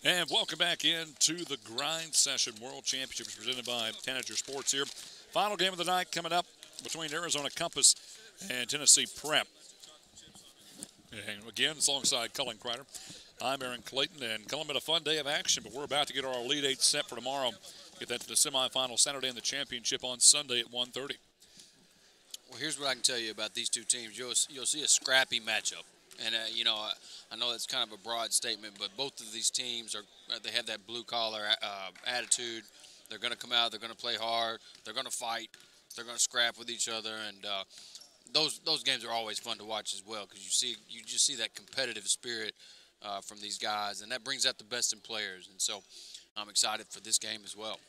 And welcome back into the Grind Session World Championships presented by Tanager Sports here. Final game of the night coming up between Arizona Compass and Tennessee Prep. And again, it's alongside Cullen Kreider. I'm Aaron Clayton, and Cullen, been a fun day of action, but we're about to get our Elite Eight set for tomorrow. Get that to the semifinal Saturday and the championship on Sunday at 1:30. Well, here's what I can tell you about these two teams. You'll see a scrappy matchup. And, I know that's kind of a broad statement, but both of these teams they have that blue-collar attitude. They're going to come out. They're going to play hard. They're going to fight. They're going to scrap with each other. And those games are always fun to watch as well because you just see that competitive spirit from these guys, and that brings out the best in players. And so I'm excited for this game as well.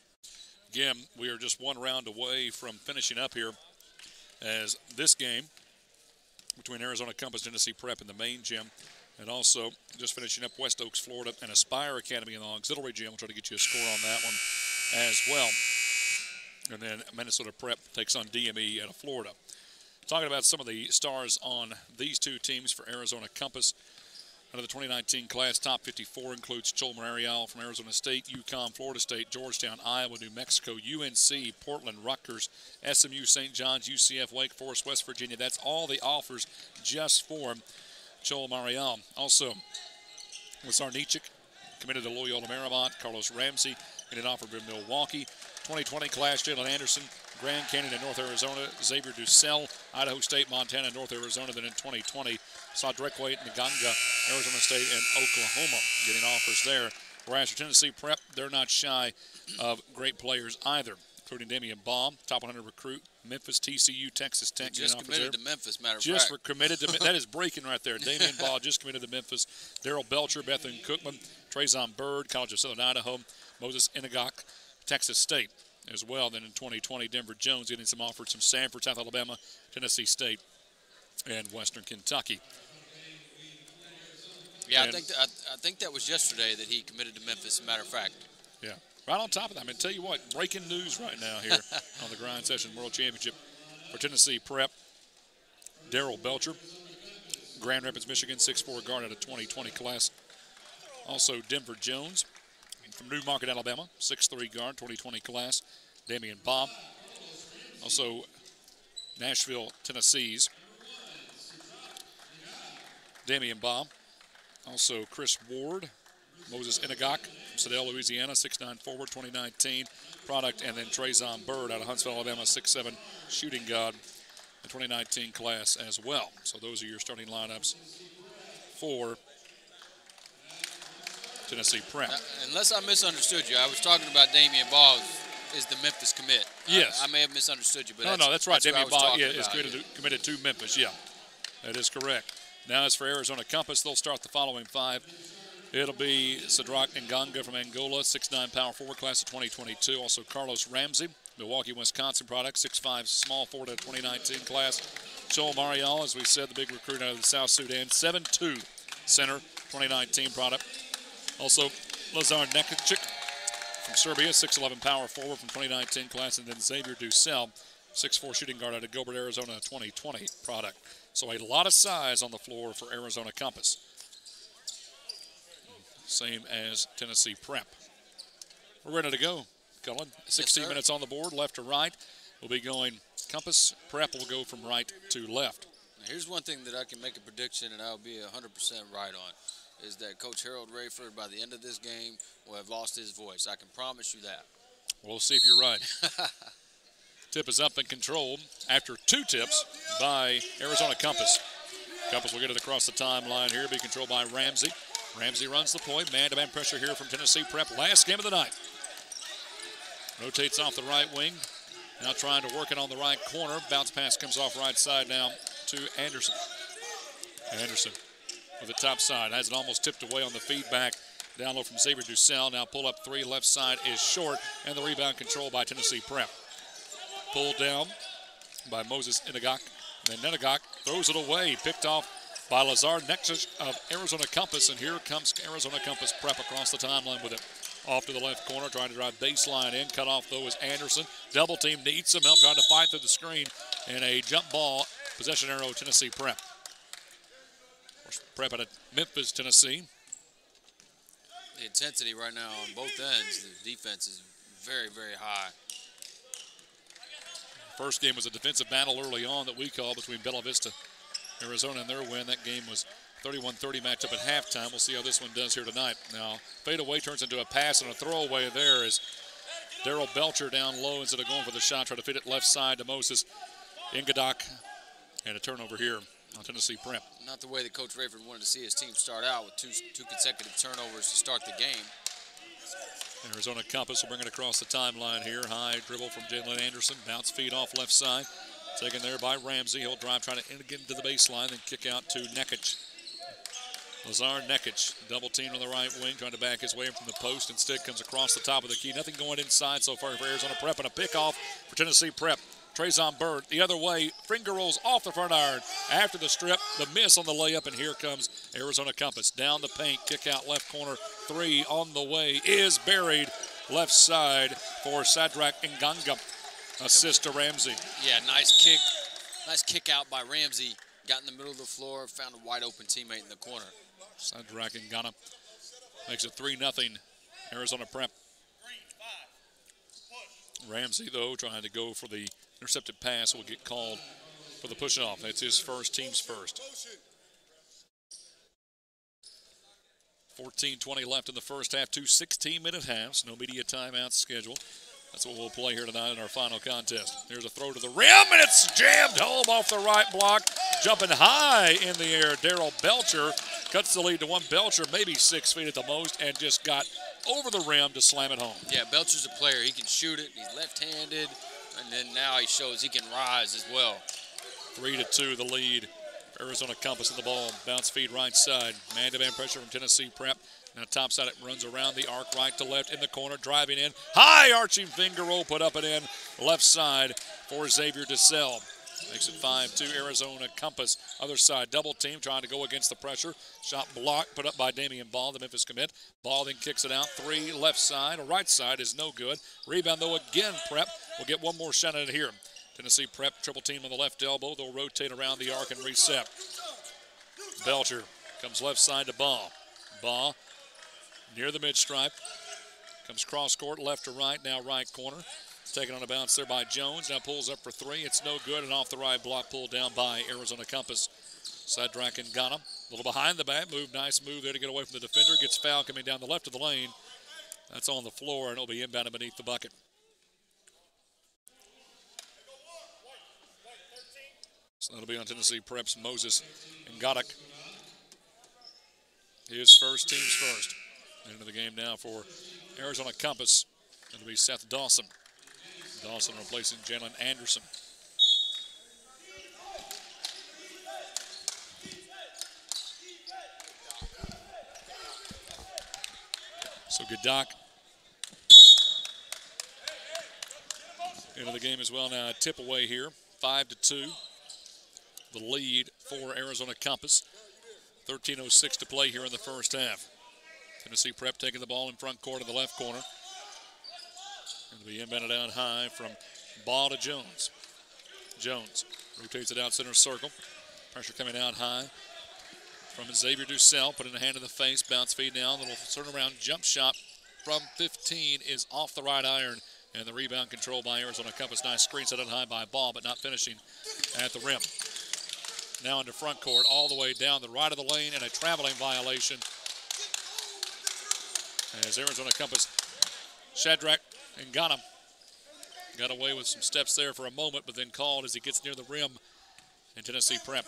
Again, we are just one round away from finishing up here as this game between Arizona Compass, Tennessee Prep in the main gym, and also just finishing up West Oaks, Florida, and Aspire Academy in the auxiliary gym. We'll try to get you a score on that one as well. And then Minnesota Prep takes on DME out of Florida. Talking about some of the stars on these two teams for Arizona Compass. Under the 2019 class, top 54 includes Joel Marial from Arizona State, UConn, Florida State, Georgetown, Iowa, New Mexico, UNC, Portland, Rutgers, SMU, St. John's, UCF, Wake Forest, West Virginia. That's all the offers just for Joel Marial. Also, Lazar Nichik, committed to Loyola Marymount, Carlos Ramsey, in an offer from Milwaukee. 2020 class, Jalen Anderson, Grand Canyon in North Arizona, Xavier Dussel, Idaho State, Montana, North Arizona. Then in 2020, saw Drekwe Nganga, Arizona State, and Oklahoma getting offers there. Whereas for Tennessee Prep, they're not shy of great players either, including Damian Baum, top 100 recruit, Memphis, TCU, Texas Tech. Just committed to Memphis, matter of fact. Just committed to that is breaking right there. Damian Baum just committed to Memphis. Daryl Belcher, Bethune Cookman, Trezon Bird, College of Southern Idaho, Moses Inagok, Texas State as well. Then in 2020, Denver Jones getting some offers from Sanford, South Alabama, Tennessee State, and Western Kentucky. Yeah, I think that was yesterday that he committed to Memphis, as a matter of fact. Yeah, right on top of that. I mean, tell you what, breaking news right now here on the Grind Session World Championship for Tennessee Prep. Daryl Belcher, Grand Rapids, Michigan, 6'4" guard out of 2020 class. Also Denver Jones from Newmarket, Alabama, 6'3" guard, 2020 class. Damian Baum. Also Nashville, Tennessee's Damian Baum. Also Chris Ward, Moses Inagok from Sedell, Louisiana, 6'9" forward, 2019 product. And then Trezon Bird out of Huntsville, Alabama, 6'7" shooting guard, the 2019 class as well. So those are your starting lineups for Tennessee Prep. Unless I misunderstood you, I was talking about Damian Baum is the Memphis commit. Yes. I may have misunderstood you, but no, that's right. Damian Baum is committed to Memphis. Yeah, that is correct. Now as for Arizona Compass, they'll start the following five. It'll be Cedric Nganga from Angola, 6'9" power forward, class of 2022. Also Carlos Ramsey, Milwaukee, Wisconsin product, 6'5" small forward of 2019 class. Joel Marial, as we said, the big recruit out of the South Sudan, 7'2" center, 2019 product. Also Lazar Nichik from Serbia, 6'11" power forward from 2019 class. And then Xavier Dussel, 6'4" shooting guard out of Gilbert, Arizona, 2020 product. So a lot of size on the floor for Arizona Compass. Same as Tennessee Prep. We're ready to go, Cullen. 16 minutes on the board, left to right. We'll be going Compass. Prep will go from right to left. Now here's one thing that I can make a prediction, and I'll be 100% right on, is that Coach Harold Rayford, by the end of this game, will have lost his voice. I can promise you that. We'll see if you're right. Tip is up and controlled after two tips by Arizona Compass. Compass will get it across the timeline here, be controlled by Ramsey. Ramsey runs the point, man-to-man pressure here from Tennessee Prep. Last game of the night. Rotates off the right wing. Now trying to work it on the right corner. Bounce pass comes off right side now to Anderson. Anderson with the top side. Has it almost tipped away on the feedback. Down low from Xavier Dussel. Now pull up three. Left side is short. And the rebound controlled by Tennessee Prep. Pulled down by Moses Inagok. And then Inagok throws it away. Picked off by Lazar Nichik of Arizona Compass. And here comes Arizona Compass Prep across the timeline with it. Off to the left corner, trying to drive baseline in. Cut off, though, is Anderson. Double team needs some help, trying to fight through the screen. And a jump ball, possession arrow, Tennessee Prep. Prep at Memphis, Tennessee. intensity right now on both ends. The defense is very, very high. First game was a defensive battle early on that we called between Bella Vista, Arizona, and their win. That game was 31-30 matchup at halftime. We'll see how this one does here tonight. Now, fadeaway turns into a pass and a throwaway there as Daryl Belcher down low instead of going for the shot, try to fit it left side to Moses Ingadak. And a turnover here on Tennessee Prep. Not the way that Coach Rayford wanted to see his team start out with two consecutive turnovers to start the game. Arizona Compass will bring it across the timeline here. High dribble from Jalen Anderson. Bounce feed off left side. Taken there by Ramsey. He'll drive, trying to get into the baseline, then kick out to Nekic. Lazar Nekic, double team on the right wing, trying to back his way from the post. Instead comes across the top of the key. Nothing going inside so far for Arizona Prep, and a pickoff for Tennessee Prep. Trezon Bird the other way, finger rolls off the front iron. After the strip, the miss on the layup, and here comes Arizona Compass. Down the paint, kick out left corner, three on the way, is buried left side for Sadrach Nganga. Assist to Ramsey. Yeah, nice kick out by Ramsey. Got in the middle of the floor, found a wide open teammate in the corner. Sadrach Nganga makes it 3-0 Arizona Prep. Ramsey, though, trying to go for the intercepted pass, will get called for the push-off. That's his first, team's first. 14:20 left in the first half, 2 16-minute halves. No media timeouts scheduled. That's what we'll play here tonight in our final contest. Here's a throw to the rim, and it's jammed home off the right block. Jumping high in the air, Daryl Belcher cuts the lead to one. Belcher maybe 6 feet at the most, and just got over the rim to slam it home. Yeah, Belcher's a player. He can shoot it. He's left-handed, and then now he shows he can rise as well. 3-2 the lead. Arizona Compass in the ball. Bounce feed right side. Man-to-man pressure from Tennessee Prep. Now top side, it runs around the arc, right to left in the corner, driving in. High arching finger roll, put up and in. Left side for Xavier DeSalle. Makes it 5-2 Arizona Compass. Other side, double team, trying to go against the pressure. Shot blocked, put up by Damian Ball, the Memphis commit. Ball then kicks it out. 3 left side, or right side is no good. Rebound though again, Prep will get one more shot at it here. Tennessee Prep, triple team on the left elbow. They'll rotate around the arc and reset. Belcher comes left side to Ball. Ball near the mid-stripe. Comes cross court, left to right, now right corner. Taken on a bounce there by Jones. Now pulls up for 3. It's no good, and off the right block, pulled down by Arizona Compass. Sadrach Nganga, a little behind the back. Nice move there to get away from the defender. Gets fouled coming down the left of the lane. That's on the floor, and it'll be inbounded beneath the bucket. So that'll be on Tennessee Prep's Moses Nganga. His first, team's first. Into the game now for Arizona Compass. It'll be Seth Dawson. Dawson replacing Jalen Anderson. So Gadak into the game as well now. A tip away here. 5-2. The lead for Arizona Compass. 13:06 to play here in the first half. Tennessee Prep taking the ball in front court in the left corner. It'll be inbounded out high from Ball to Jones. Jones rotates it out center circle. Pressure coming out high from Xavier DeSalle. Put in a hand in the face. Bounce feed now. Little turnaround jump shot from 15 is off the right iron. And the rebound controlled by Arizona Compass. Nice screen set up high by Ball, but not finishing at the rim. Now into front court, all the way down the right of the lane, and a traveling violation. As Arizona Compass, Sadrach Nganga got away with some steps there for a moment, but then called as he gets near the rim. And Tennessee Prep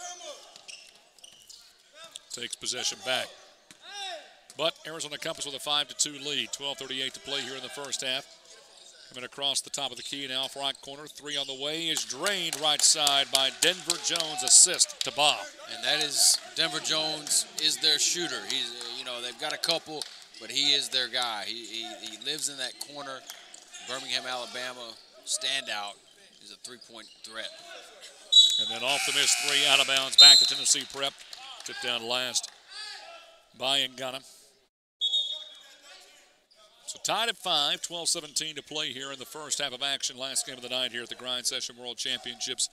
takes possession back. But Arizona Compass with a 5-2 lead. 12:38 to play here in the first half. Coming across the top of the key now, right corner. 3 on the way is drained right side by Denver Jones. Assist to Bob. And that is, Denver Jones is their shooter. He's, they've got a couple, but he is their guy. He lives in that corner. Birmingham, Alabama standout. Is a 3-point threat. And then off the miss 3, out of bounds, back to Tennessee Prep. Tipped down last by Nganga. So tied at 5, 12:17 to play here in the first half of action. Last game of the night here at the Grind Session World Championships.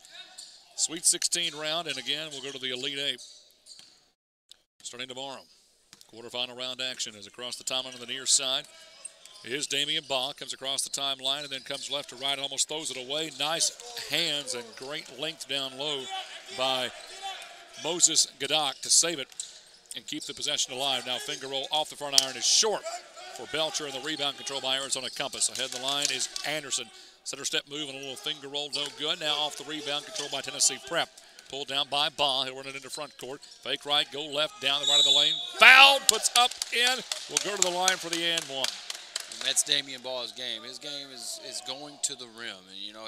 Sweet 16 round, and again, we'll go to the Elite 8. Starting tomorrow. Quarterfinal round action is across the timeline on the near side. Here's Damian Baugh, comes across the timeline and then comes left to right and almost throws it away. Nice hands and great length down low by Moses Gadak to save it and keep the possession alive. Now finger roll off the front iron is short for Belcher, and the rebound control by Arizona Compass. Ahead of the line is Anderson. Center step move and a little finger roll, no good. Now off the rebound, control by Tennessee Prep. Pulled down by Baugh. He'll run it into front court. Fake right, go left, down the right of the lane. Foul, puts up, in. Will go to the line for the and one. And that's Damian Ball's game. His game is going to the rim. And, you know,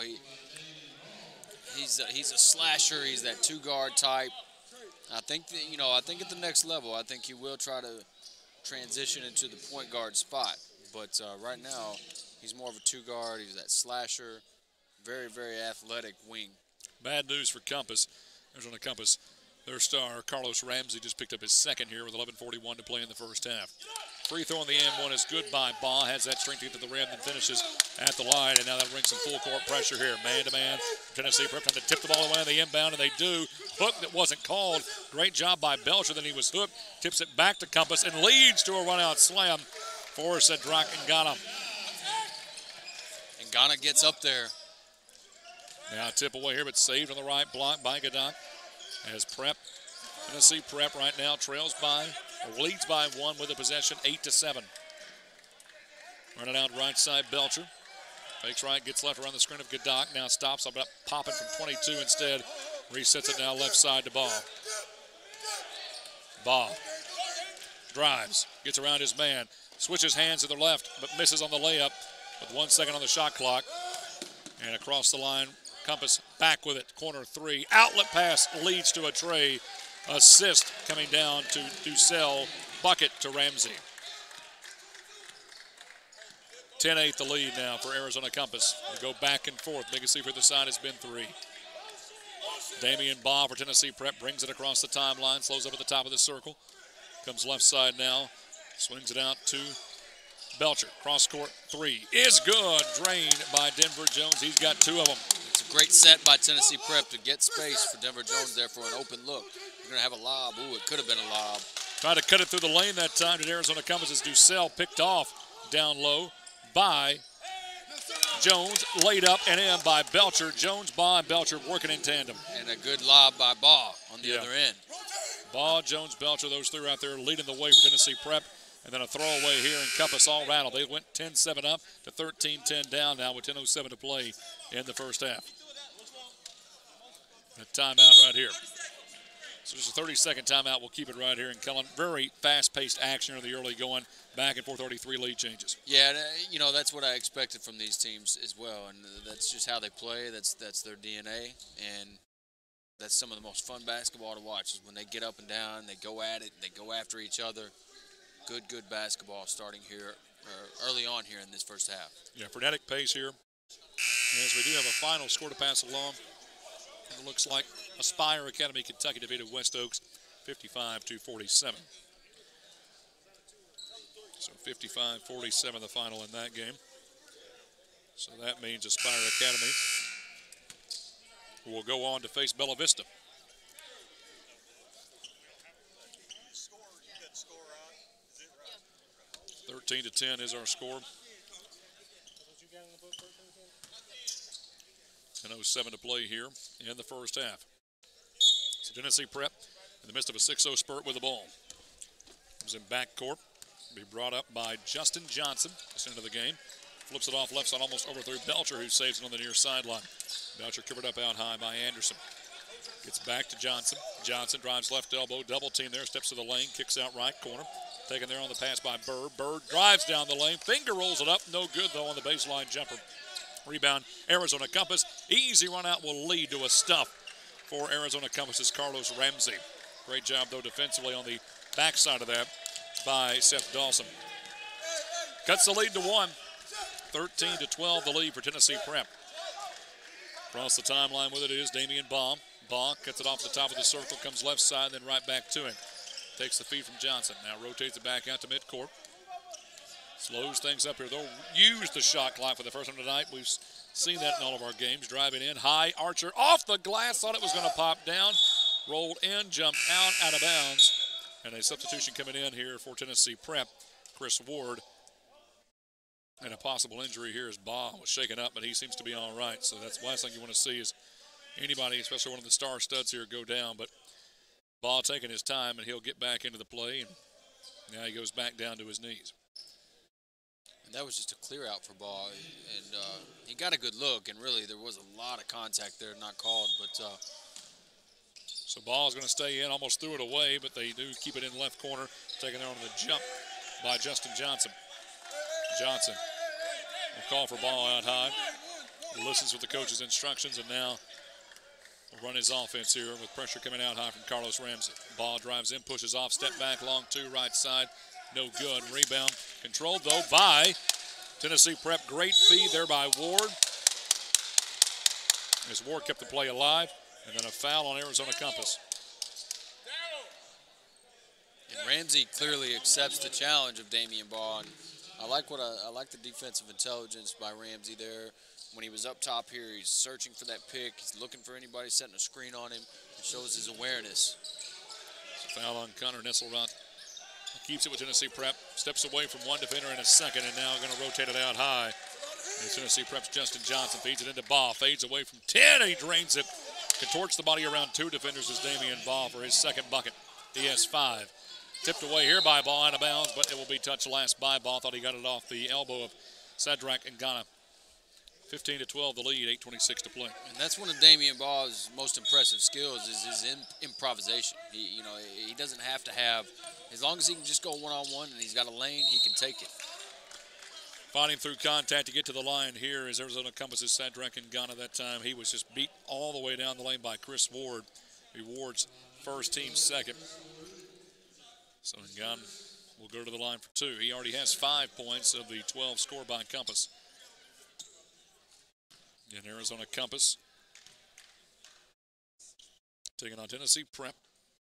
he's a slasher. He's that two-guard type. I think that, you know, I think at the next level, I think he will try to transition into the point guard spot. But right now, he's more of a two-guard. He's that slasher, very, very athletic wing. Bad news for Compass. Arizona Compass, their star, Carlos Ramsey, just picked up his second here with 11:41 to play in the first half. Free throw on the end one is good by Baugh. Has that strength to get to the rim and finishes at the line. And now that brings some full court pressure here. Man-to-man. Tennessee Prep trying to tip the ball away on the inbound, and they do. Hook that wasn't called. Great job by Belcher. Then he was hooked. Tips it back to Compass and leads to a run-out slam for Cedric Ngana. Ngana gets up there. Now tip away here, but saved on the right block by Gadak. As Prep, Tennessee Prep right now trails by, or leads by one with a possession, 8-7. Running out right side, Belcher. Fakes right, gets left around the screen of Gadak. Now stops, up popping from 22 instead. Resets it now left side to Baugh. Baugh drives, gets around his man, switches hands to the left, but misses on the layup with 1 second on the shot clock. And across the line, Compass back with it, corner three. Outlet pass leads to a tray. Assist coming down to Ducell. Bucket to Ramsey. 10-8 the lead now for Arizona Compass. They go back and forth. Biggest lead for the side has been 3. Damian Baugh for Tennessee Prep brings it across the timeline. Slows up at the top of the circle. Comes left side now. Swings it out to Belcher. Cross court three is good. Drained by Denver Jones. He's got 2 of them. It's a great set by Tennessee Prep to get space for Denver Jones there for an open look. You're going to have a lob. Ooh, it could have been a lob. Tried to cut it through the lane that time to Arizona Compass as Ducell picked off down low by Jones. Laid up and in by Belcher. Jones, Baugh, and Belcher working in tandem. And a good lob by Baugh on the other end. Baugh, Jones, Belcher, those 3 out there leading the way for Tennessee Prep. And then a throwaway here, and Compass all rattled. They went 10-7 up to 13-10 down now with 10:07 to play in the first half. A timeout right here. So just a 30-second timeout. We'll keep it right here in Cullen. Very fast-paced action in the early going. Back and forth, 33 lead changes. Yeah, you know, that's what I expected from these teams as well. And that's just how they play. That's their DNA. And that's some of the most fun basketball to watch is when they get up and down, they go at it, they go after each other. Good basketball starting here, early on here in this first half. Yeah, frenetic pace here. As we do have a final score to pass along. It looks like Aspire Academy Kentucky defeated West Oaks 55-47. So 55-47 the final in that game. So that means Aspire Academy will go on to face Bella Vista. 13-10 is our score. 10:07 to play here in the first half. So Tennessee Prep in the midst of a 6-0 spurt with the ball. Comes in backcourt. Be brought up by Justin Johnson. This into the game. Flips it off left side, almost overthrew Belcher, who saves it on the near sideline. Belcher covered up out high by Anderson. Gets back to Johnson. Johnson drives left elbow, double team there, steps to the lane, kicks out right corner. Taken there on the pass by Bird. Bird drives down the lane, finger rolls it up, no good though on the baseline jumper. Rebound, Arizona Compass. Easy run out will lead to a stuff for Arizona Compass's Carlos Ramsey. Great job though defensively on the backside of that by Seth Dawson. Cuts the lead to 1. 13-12 the lead for Tennessee Prep. Across the timeline with it is Damian Baugh. Baugh cuts it off the top of the circle, comes left side, then right back to him. Takes the feed from Johnson. Now rotates it back out to midcourt. Slows things up here. They'll use the shot clock for the first time tonight. We've seen that in all of our games. Driving in high. Archer off the glass. Thought it was going to pop down. Rolled in, jumped out of bounds. And a substitution coming in here for Tennessee Prep, Chris Ward. And a possible injury here as Baugh was shaken up, but he seems to be all right. So that's the last thing you want to see is anybody, especially one of the star studs here, go down. But Baugh taking his time, and he'll get back into the play. And now he goes back down to his knees. And that was just a clear out for Baugh. And he got a good look, and really there was a lot of contact there, not called. But so Ball's going to stay in, almost threw it away, but they do keep it in the left corner, taken there on the jump by Justin Johnson. Johnson will call for Ball out high. He listens with the coach's instructions, and now will run his offense here with pressure coming out high from Carlos Ramsey. Ball drives in, pushes off, step back, long two, right side. No good. Rebound controlled, though, by Tennessee Prep. Great feed there by Ward. As Ward kept the play alive, and then a foul on Arizona Compass. And Ramsey clearly accepts the challenge of Damian Baugh. And I like the defensive intelligence by Ramsey there. When he was up top here, he's searching for that pick. He's looking for anybody setting a screen on him. It shows his awareness. It's a foul on Connor Nesselrod. Keeps it with Tennessee Prep. Steps away from one defender in a second, and now going to rotate it out high. And Tennessee Prep's Justin Johnson feeds it into Baugh. Fades away from 10, and he drains it. Contorts the body around two defenders as Damian Baugh for his second bucket. He has 5. Tipped away here by Baugh out of bounds, but it will be touched last by Baugh. Thought he got it off the elbow of Sadrak and Ghana. 15-12 the lead, 8:26 to play. And that's one of Damian Ball's most impressive skills is his improvisation. He doesn't have to have, as long as he can just go one-on-one and he's got a lane, he can take it. Fighting through contact to get to the line here is Arizona Compass's Sadrak and Ghana that time. He was just beat all the way down the lane by Chris Ward. Ward's first, team second. So Ghana will go to the line for 2. He already has 5 points of the 12 scored by Compass. In Arizona Compass taking on Tennessee Prep.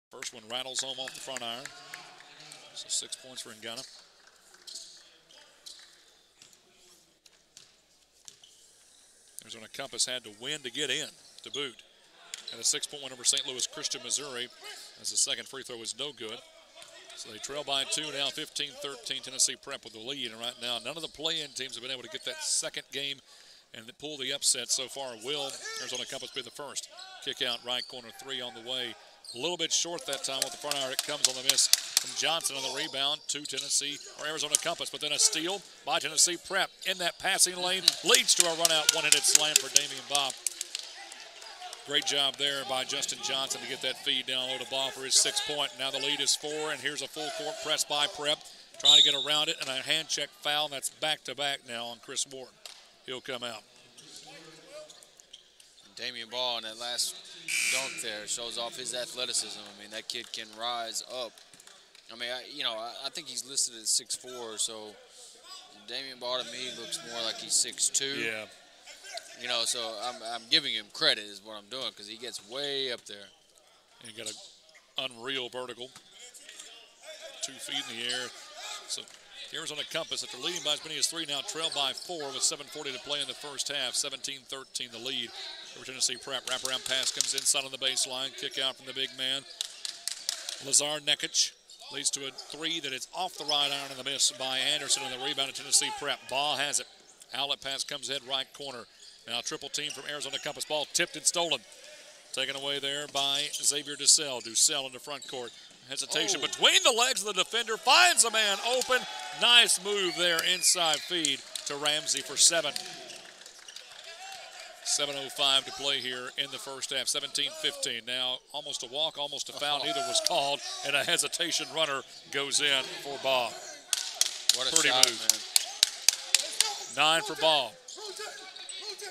First one rattles home off the front iron. So 6 points for Ghana. Arizona Compass had to win to get in to boot. And a 6-point win over St. Louis Christian, Missouri, as the second free throw was no good. So they trail by 2 now, 15-13. Tennessee Prep with the lead. And right now, none of the play-in teams have been able to get that second game and pull the upset so far. Will Arizona Compass be the first? Kick out right corner 3 on the way. A little bit short that time with the front iron. It comes on the miss from Johnson on the rebound to Tennessee or Arizona Compass. But then a steal by Tennessee Prep in that passing lane leads to a run-out one-handed slam for Damian Baugh. Great job there by Justin Johnson to get that feed down low to Baugh for his 6-point. Now the lead is 4, and here's a full court press by Prep. Trying to get around it, and a hand check foul. That's back-to-back now on Chris Ward. He'll come out. Damian Baugh in that last dunk there shows off his athleticism. I mean, that kid can rise up. I mean, I think he's listed at 6'4", so Damian Baugh to me looks more like he's 6'2". Yeah. So I'm giving him credit is what I'm doing because he gets way up there. And he got an unreal vertical. 2 feet in the air. So Arizona Compass, after leading by as many as 3, now trail by 4 with 7:40 to play in the first half. 17-13 the lead over Tennessee Prep. Wraparound pass comes inside on the baseline. Kick out from the big man. Lazar Nekic leads to a 3 that is off the right iron and the miss by Anderson, and the rebound of Tennessee Prep. Baugh has it. Outlet pass comes ahead right corner. Now triple team from Arizona Compass. Ball tipped and stolen. Taken away there by Xavier Dussel. Dussel in the front court. Hesitation between the legs of the defender. Finds a man open. Nice move there. Inside feed to Ramsey for 7. 7:05 to play here in the first half. 17-15. Now almost a walk, almost a foul. Neither was called. And a hesitation runner goes in for Baugh. What a pretty shot, move. Man. 9 for Baugh.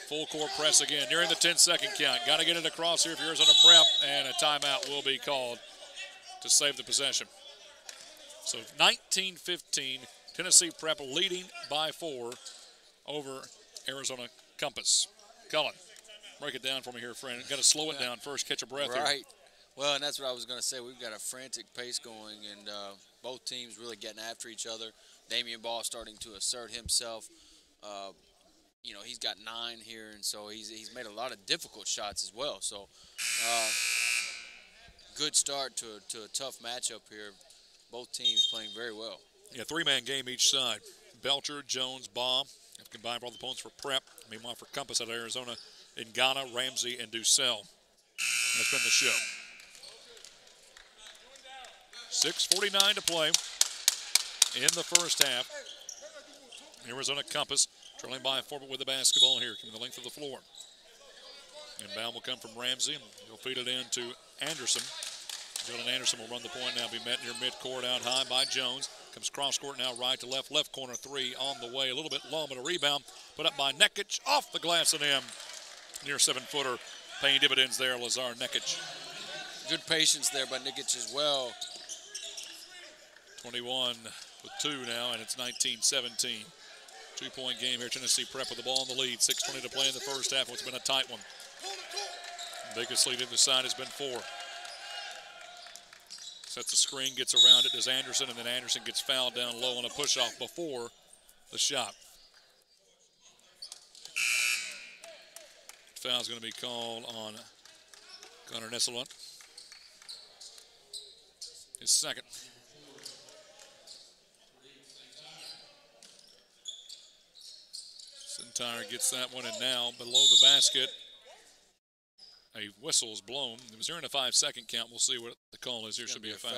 Full court press again. Nearing the 10-second count. Got to get it across here for Arizona Prep. And a timeout will be called to save the possession. So 19-15, Tennessee Prep leading by 4 over Arizona Compass. Cullen, break it down for me here, friend. Got to slow it down first, catch a breath here. Right. Well, and that's what I was going to say. We've got a frantic pace going, and both teams really getting after each other. Damian Baugh starting to assert himself. He's got 9 here, and so he's made a lot of difficult shots as well. So good start to a tough matchup here. both teams playing very well. Yeah, three-man game each side. Belcher, Jones, Baugh have combined for all the points for Prep. Meanwhile, for Compass out of Arizona, Ngana, Ramsey, and Ducell. That's been the show. 6:49 to play in the first half. Arizona Compass trailing by 4 with the basketball here, coming the length of the floor. Inbound will come from Ramsey. He'll feed it in to Anderson. Jalen Anderson will run the point now, be met near midcourt out high by Jones. Comes cross court now, right to left, left corner three on the way. A little bit long, but a rebound put up by Nekic off the glass and in. Near 7-footer, paying dividends there, Lazar Nekic. Good patience there by Nekic as well. 21 with 2 now, and it's 19-17. 2-point game here. Tennessee Prep with the ball in the lead. 6:20 to play in the first half. It's been a tight one. Biggest lead either side has been 4. Sets the screen, gets around it, does Anderson, and then Anderson gets fouled down low on a push-off before the shot. Foul's going to be called on Connor Nesselund. His second. Sentire gets that one, and now below the basket, a whistle is blown. It was during a 5-second count. We'll see what the call is. Here should be a foul.